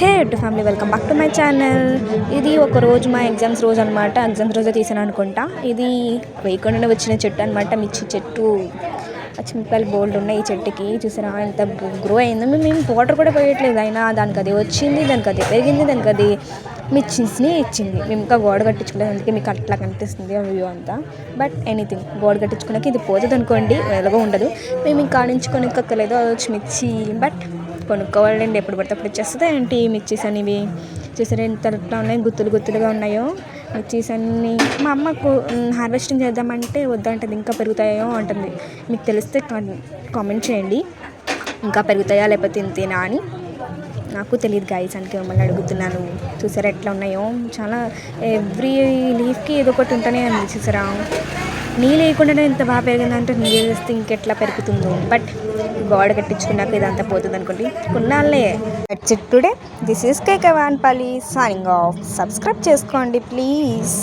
Hey to family, welcome back to my channel. ఇది ఒక రోజు మా ఎగ్జామ్స్ రోజు అనమాట. ఎగ్జామ్స్ రోజే తీసాను అనుకుంటా. ఇది వేయకుండానే వచ్చిన చెట్టు అనమాట, మిర్చి చెట్టు. పచ్చిమిరపకాయలు బోల్డ్ ఉన్నాయి ఈ చెట్టుకి. చూసారా ఎంత గ్రో అయిందో. మేము వాటర్ కూడా పోయట్లేదు, అయినా దానికి అది వచ్చింది, దానికి అది పెరిగింది, దానికి అది మిర్చిస్ని ఇచ్చింది. మేము ఇంకా గోడ కట్టించుకోలేదు, అందుకే మీకు అట్లా కనిపిస్తుంది ఆ వ్యూ అంతా. బట్ ఎనీథింగ్, గోడ కట్టించుకున్నాక ఇది పోతుంది అనుకోండి, ఎలాగో ఉండదు. మేము ఇంకా నుంచి కొనుక్కోలేదు, అది వచ్చి మిర్చి. బట్ కొనుక్కోవాలండి, ఎప్పుడు పడితే అప్పుడు వచ్చేస్తుంది ఏంటి మిర్చీస్ అనేవి. చూసారా ఎంత ఎట్లా ఉన్నాయి, గుత్తులు గుత్తులుగా ఉన్నాయో మిర్చీస్ అన్నీ. మా అమ్మకు హార్వెస్టింగ్ చేద్దామంటే వద్దంటది, ఇంకా పెరుగుతాయో అంటుంది. మీకు తెలిస్తే కామెంట్ చేయండి, ఇంకా పెరుగుతాయా లేకపోతే ఇంతేనా అని. నాకు తెలియదు గైస్, అందుకే మిమ్మల్ని అడుగుతున్నాను. చూసారా ఎట్లా ఉన్నాయో, చాలా ఎవ్రీ లీఫ్కి ఏదో ఒకటి ఉంటూనే ఉంది. చూసారా నీళ్ళు వేయకుండానే ఎంత బాగా పెరిగిందంటే, నీళ్ళు వేస్తే ఇంకెట్లా పెరుగుతుందో. బట్ గోడ కట్టించుకున్నాక ఇదంతా పోతుంది అనుకోండి, కొన్నాళ్ళే. That's it today. This is KK Vanpalli signing off. Subscribe చేసుకోండి ప్లీజ్.